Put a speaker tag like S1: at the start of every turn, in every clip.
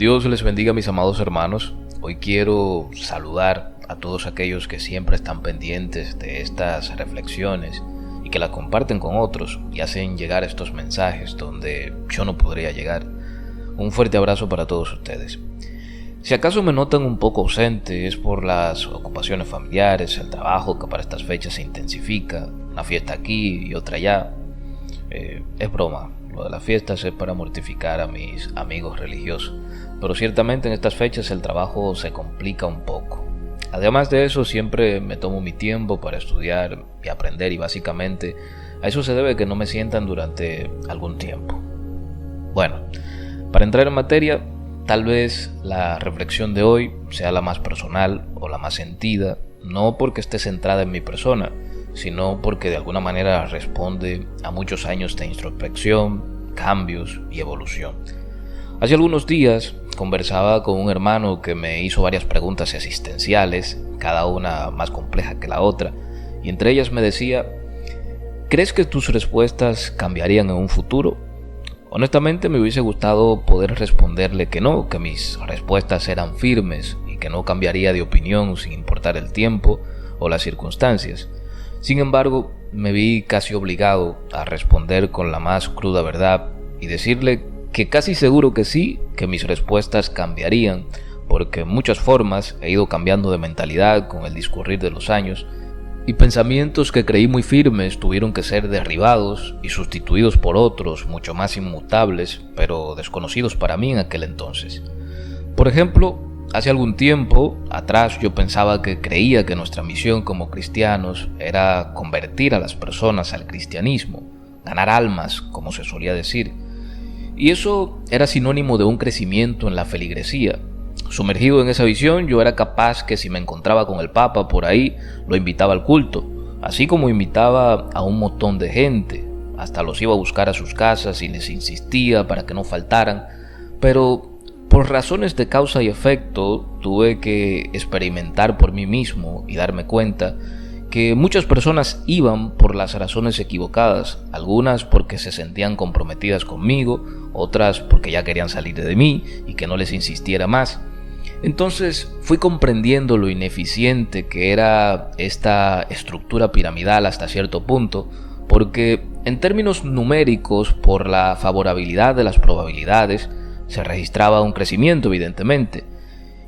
S1: Dios les bendiga, mis amados hermanos. Hoy quiero saludar a todos aquellos que siempre están pendientes de estas reflexiones y que las comparten con otros y hacen llegar estos mensajes donde yo no podría llegar. Un fuerte abrazo para todos ustedes. Si acaso me notan un poco ausente es por las ocupaciones familiares, el trabajo que para estas fechas se intensifica, una fiesta aquí y otra allá. Es broma, lo de las fiestas es para mortificar a mis amigos religiosos, pero ciertamente en estas fechas el trabajo se complica un poco. Además de eso, siempre me tomo mi tiempo para estudiar y aprender, y básicamente a eso se debe que no me sientan durante algún tiempo. Bueno, para entrar en materia, tal vez la reflexión de hoy sea la más personal o la más sentida, no porque esté centrada en mi persona, sino porque de alguna manera responde a muchos años de introspección, cambios y evolución. Hace algunos días conversaba con un hermano que me hizo varias preguntas existenciales, cada una más compleja que la otra, y entre ellas me decía: ¿crees que tus respuestas cambiarían en un futuro? Honestamente me hubiese gustado poder responderle que no, que mis respuestas eran firmes y que no cambiaría de opinión sin importar el tiempo o las circunstancias. Sin embargo, me vi casi obligado a responder con la más cruda verdad y decirle que casi seguro que sí, que mis respuestas cambiarían, porque en muchas formas he ido cambiando de mentalidad con el discurrir de los años, y pensamientos que creí muy firmes tuvieron que ser derribados y sustituidos por otros mucho más inmutables, pero desconocidos para mí en aquel entonces. Por ejemplo, hace algún tiempo atrás yo pensaba que creía que nuestra misión como cristianos era convertir a las personas al cristianismo, ganar almas, como se solía decir. Y eso era sinónimo de un crecimiento en la feligresía. Sumergido en esa visión, yo era capaz que si me encontraba con el Papa por ahí, lo invitaba al culto, así como invitaba a un montón de gente. Hasta los iba a buscar a sus casas y les insistía para que no faltaran, pero por razones de causa y efecto, tuve que experimentar por mí mismo y darme cuenta que muchas personas iban por las razones equivocadas, algunas porque se sentían comprometidas conmigo, otras porque ya querían salir de mí y que no les insistiera más. Entonces fui comprendiendo lo ineficiente que era esta estructura piramidal hasta cierto punto, porque en términos numéricos, por la favorabilidad de las probabilidades, se registraba un crecimiento evidentemente,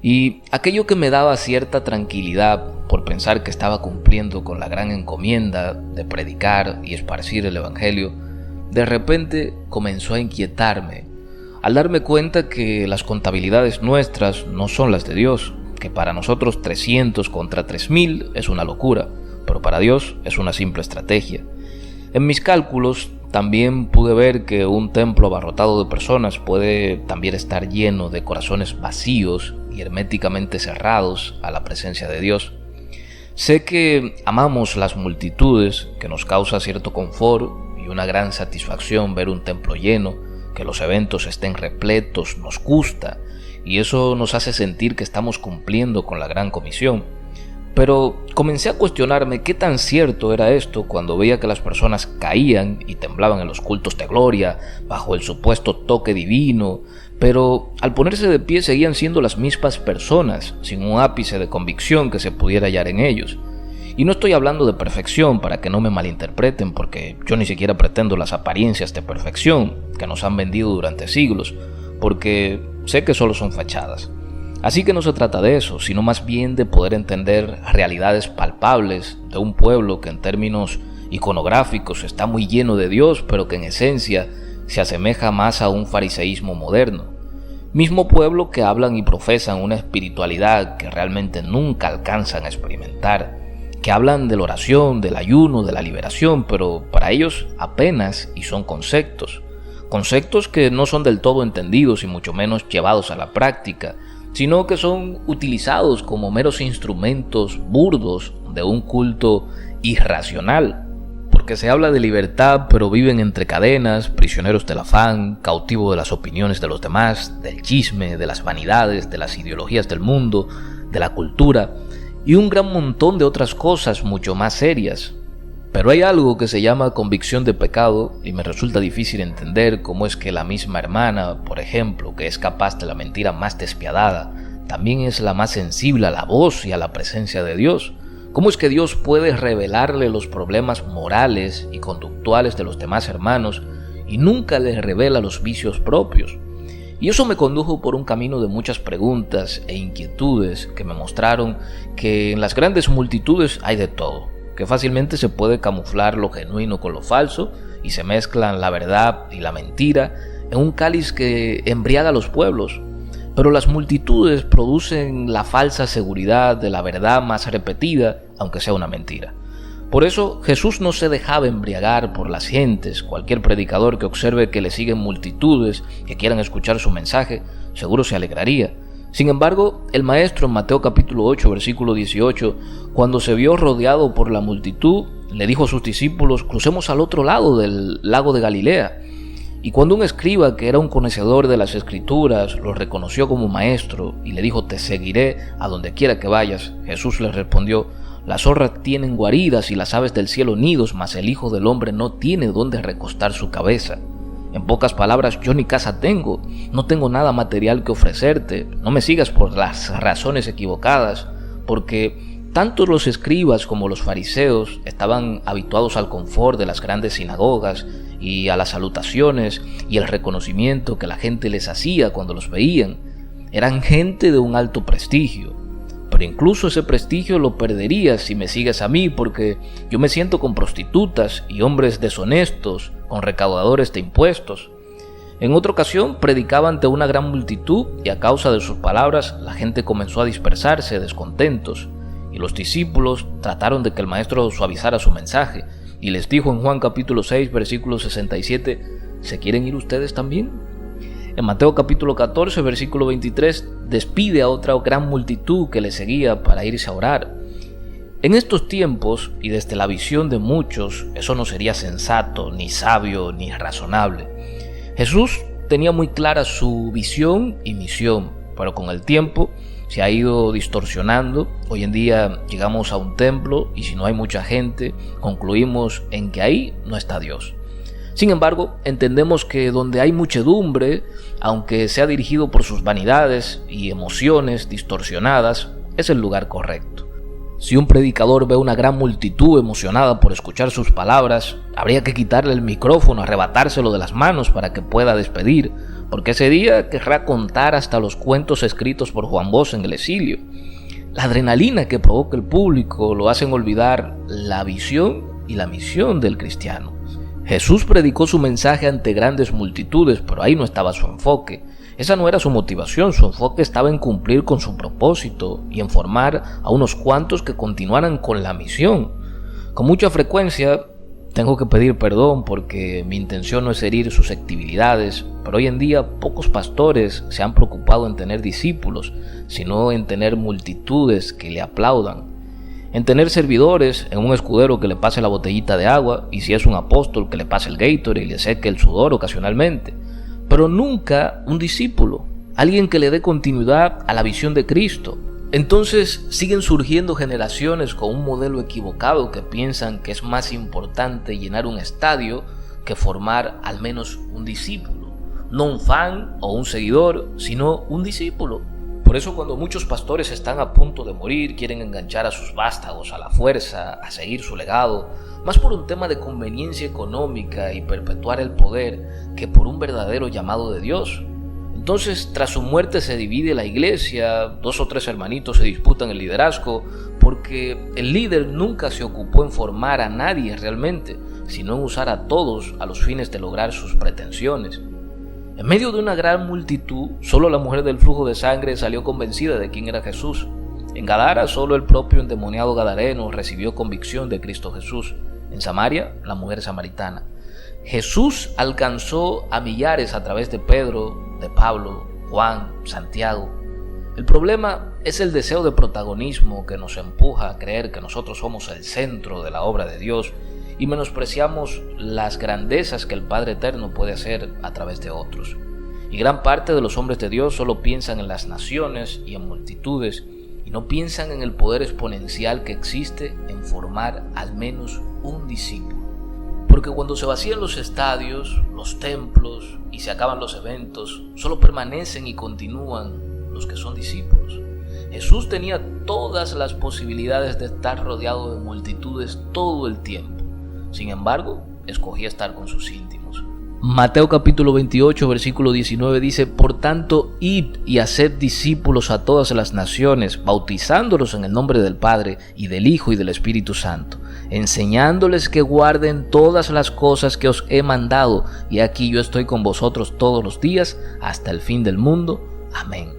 S1: y aquello que me daba cierta tranquilidad por pensar que estaba cumpliendo con la gran encomienda de predicar y esparcir el evangelio, de repente comenzó a inquietarme, al darme cuenta que las contabilidades nuestras no son las de Dios, que para nosotros 300 contra 3000 es una locura, pero para Dios es una simple estrategia. En mis cálculos también pude ver que un templo abarrotado de personas puede también estar lleno de corazones vacíos y herméticamente cerrados a la presencia de Dios. Sé que amamos las multitudes, que nos causa cierto confort y una gran satisfacción ver un templo lleno, que los eventos estén repletos, nos gusta, y eso nos hace sentir que estamos cumpliendo con la gran comisión. Pero comencé a cuestionarme qué tan cierto era esto cuando veía que las personas caían y temblaban en los cultos de gloria bajo el supuesto toque divino, pero al ponerse de pie seguían siendo las mismas personas, sin un ápice de convicción que se pudiera hallar en ellos. Y no estoy hablando de perfección para que no me malinterpreten, porque yo ni siquiera pretendo las apariencias de perfección que nos han vendido durante siglos, porque sé que solo son fachadas. Así que no se trata de eso, sino más bien de poder entender realidades palpables de un pueblo que en términos iconográficos está muy lleno de Dios, pero que en esencia se asemeja más a un fariseísmo moderno. Mismo pueblo que hablan y profesan una espiritualidad que realmente nunca alcanzan a experimentar, que hablan de la oración, del ayuno, de la liberación, pero para ellos apenas y son conceptos que no son del todo entendidos y mucho menos llevados a la práctica, sino que son utilizados como meros instrumentos burdos de un culto irracional, porque se habla de libertad pero viven entre cadenas, prisioneros del afán, cautivos de las opiniones de los demás, del chisme, de las vanidades, de las ideologías del mundo, de la cultura y un gran montón de otras cosas mucho más serias. Pero hay algo que se llama convicción de pecado y me resulta difícil entender cómo es que la misma hermana, por ejemplo, que es capaz de la mentira más despiadada, también es la más sensible a la voz y a la presencia de Dios. ¿Cómo es que Dios puede revelarle los problemas morales y conductuales de los demás hermanos y nunca les revela los vicios propios? Y eso me condujo por un camino de muchas preguntas e inquietudes que me mostraron que en las grandes multitudes hay de todo, que fácilmente se puede camuflar lo genuino con lo falso y se mezclan la verdad y la mentira en un cáliz que embriaga a los pueblos. Pero las multitudes producen la falsa seguridad de la verdad más repetida, aunque sea una mentira. Por eso Jesús no se dejaba embriagar por las gentes. Cualquier predicador que observe que le siguen multitudes que quieran escuchar su mensaje, seguro se alegraría. Sin embargo, el maestro en Mateo capítulo 8, versículo 18, cuando se vio rodeado por la multitud, le dijo a sus discípulos: crucemos al otro lado del lago de Galilea. Y cuando un escriba que era un conocedor de las escrituras lo reconoció como maestro y le dijo: te seguiré a donde quiera que vayas, Jesús le respondió: las zorras tienen guaridas y las aves del cielo nidos, mas el Hijo del Hombre no tiene dónde recostar su cabeza. En pocas palabras, yo ni casa tengo, no tengo nada material que ofrecerte, no me sigas por las razones equivocadas, porque tanto los escribas como los fariseos estaban habituados al confort de las grandes sinagogas y a las salutaciones y el reconocimiento que la gente les hacía cuando los veían. Eran gente de un alto prestigio, pero incluso ese prestigio lo perderías si me sigues a mí, porque yo me siento con prostitutas y hombres deshonestos, con recaudadores de impuestos. En otra ocasión predicaba ante una gran multitud y a causa de sus palabras la gente comenzó a dispersarse descontentos. Y los discípulos trataron de que el maestro suavizara su mensaje y les dijo en Juan capítulo 6 versículo 67: ¿se quieren ir ustedes también? En Mateo capítulo 14 versículo 23 despide a otra gran multitud que le seguía para irse a orar. En estos tiempos y desde la visión de muchos, eso no sería sensato, ni sabio, ni razonable. Jesús tenía muy clara su visión y misión, pero con el tiempo se ha ido distorsionando. Hoy en día llegamos a un templo y si no hay mucha gente, concluimos en que ahí no está Dios. Sin embargo, entendemos que donde hay muchedumbre, aunque sea dirigido por sus vanidades y emociones distorsionadas, es el lugar correcto. Si un predicador ve una gran multitud emocionada por escuchar sus palabras, habría que quitarle el micrófono, arrebatárselo de las manos para que pueda despedir, porque ese día querrá contar hasta los cuentos escritos por Juan Bosch en el exilio. La adrenalina que provoca el público lo hacen olvidar la visión y la misión del cristiano. Jesús predicó su mensaje ante grandes multitudes, pero ahí no estaba su enfoque. Esa no era su motivación, su enfoque estaba en cumplir con su propósito y en formar a unos cuantos que continuaran con la misión. Con mucha frecuencia tengo que pedir perdón porque mi intención no es herir susceptibilidades, pero hoy en día pocos pastores se han preocupado en tener discípulos, sino en tener multitudes que le aplaudan. En tener servidores, en un escudero que le pase la botellita de agua, y si es un apóstol que le pase el Gatorade y le seque el sudor ocasionalmente, pero nunca un discípulo, alguien que le dé continuidad a la visión de Cristo. Entonces siguen surgiendo generaciones con un modelo equivocado que piensan que es más importante llenar un estadio que formar al menos un discípulo, no un fan o un seguidor, sino un discípulo. Por eso cuando muchos pastores están a punto de morir, quieren enganchar a sus vástagos a la fuerza, a seguir su legado, más por un tema de conveniencia económica y perpetuar el poder que por un verdadero llamado de Dios. Entonces, tras su muerte se divide la iglesia, 2 o 3 hermanitos se disputan el liderazgo, porque el líder nunca se ocupó en formar a nadie realmente, sino en usar a todos a los fines de lograr sus pretensiones. En medio de una gran multitud, solo la mujer del flujo de sangre salió convencida de quién era Jesús. En Gadara, solo el propio endemoniado gadareno recibió convicción de Cristo Jesús. En Samaria, la mujer samaritana. Jesús alcanzó a millares a través de Pedro, de Pablo, Juan, Santiago. El problema es el deseo de protagonismo que nos empuja a creer que nosotros somos el centro de la obra de Dios y menospreciamos las grandezas que el Padre Eterno puede hacer a través de otros. Y gran parte de los hombres de Dios solo piensan en las naciones y en multitudes y no piensan en el poder exponencial que existe en formar al menos un discípulo. Porque cuando se vacían los estadios, los templos y se acaban los eventos, solo permanecen y continúan los que son discípulos. Jesús tenía todas las posibilidades de estar rodeado de multitudes todo el tiempo. Sin embargo, escogía estar con sus íntimos. Mateo capítulo 28, versículo 19 dice: Por tanto, id y haced discípulos a todas las naciones, bautizándolos en el nombre del Padre, y del Hijo, y del Espíritu Santo, enseñándoles que guarden todas las cosas que os he mandado, y aquí yo estoy con vosotros todos los días, hasta el fin del mundo. Amén.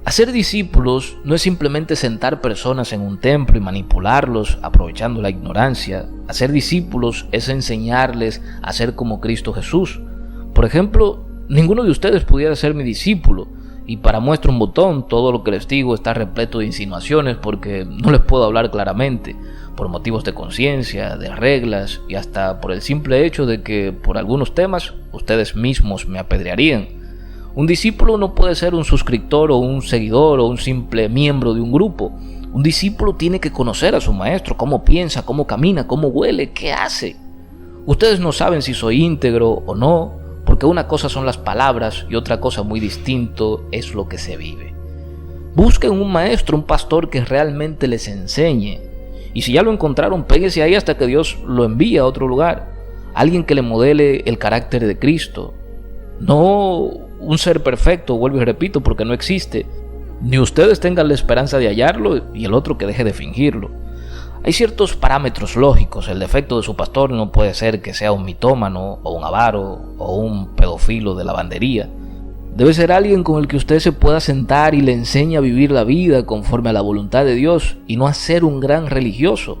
S1: Hacer discípulos no es simplemente sentar personas en un templo y manipularlos aprovechando la ignorancia. Hacer discípulos es enseñarles a ser como Cristo Jesús. Por ejemplo, ninguno de ustedes pudiera ser mi discípulo, y para muestra un botón, todo lo que les digo está repleto de insinuaciones porque no les puedo hablar claramente, por motivos de conciencia, de reglas y hasta por el simple hecho de que por algunos temas ustedes mismos me apedrearían. Un discípulo no puede ser un suscriptor o un seguidor o un simple miembro de un grupo. Un discípulo tiene que conocer a su maestro, cómo piensa, cómo camina, cómo huele, qué hace. Ustedes no saben si soy íntegro o no, porque una cosa son las palabras y otra cosa muy distinto es lo que se vive. Busquen un maestro, un pastor que realmente les enseñe. Y si ya lo encontraron, péguese ahí hasta que Dios lo envíe a otro lugar. Alguien que le modele el carácter de Cristo. No un ser perfecto, vuelvo y repito, porque no existe. Ni ustedes tengan la esperanza de hallarlo y el otro que deje de fingirlo. Hay ciertos parámetros lógicos. El defecto de su pastor no puede ser que sea un mitómano o un avaro o un pedófilo de lavandería. Debe ser alguien con el que usted se pueda sentar y le enseñe a vivir la vida conforme a la voluntad de Dios y no a ser un gran religioso.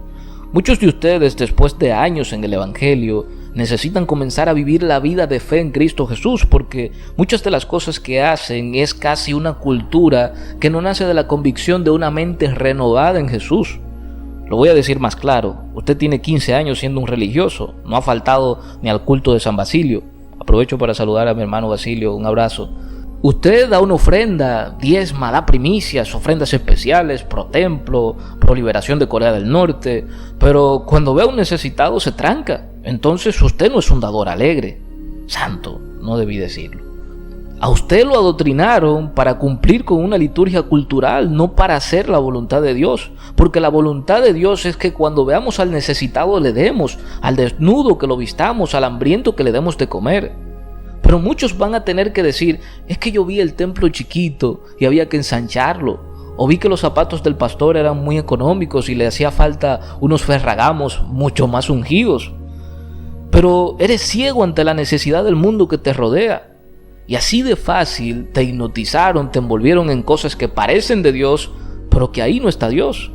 S1: Muchos de ustedes, después de años en el Evangelio, necesitan comenzar a vivir la vida de fe en Cristo Jesús, porque muchas de las cosas que hacen es casi una cultura que no nace de la convicción de una mente renovada en Jesús. Lo voy a decir más claro: usted tiene 15 años siendo un religioso, no ha faltado ni al culto de San Basilio. Aprovecho para saludar a mi hermano Basilio, un abrazo. Usted da una ofrenda, diezma, da primicias, ofrendas especiales, pro templo, pro liberación de Corea del Norte, pero cuando ve a un necesitado se tranca. Entonces usted no es un dador alegre. Santo, no debí decirlo. A usted lo adoctrinaron para cumplir con una liturgia cultural, no para hacer la voluntad de Dios. Porque la voluntad de Dios es que cuando veamos al necesitado le demos, al desnudo que lo vistamos, al hambriento que le demos de comer. Pero muchos van a tener que decir: es que yo vi el templo chiquito y había que ensancharlo. O vi que los zapatos del pastor eran muy económicos y le hacía falta unos ferragamos mucho más ungidos. Pero eres ciego ante la necesidad del mundo que te rodea. Y así de fácil te hipnotizaron, te envolvieron en cosas que parecen de Dios, pero que ahí no está Dios.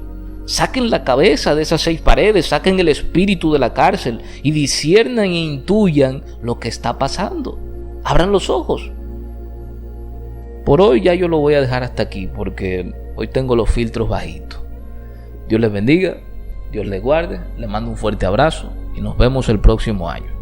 S1: Saquen la cabeza de esas 6 paredes, saquen el espíritu de la cárcel y disciernan e intuyan lo que está pasando. Abran los ojos. Por hoy ya yo lo voy a dejar hasta aquí porque hoy tengo los filtros bajitos. Dios les bendiga, Dios les guarde, les mando un fuerte abrazo y nos vemos el próximo año.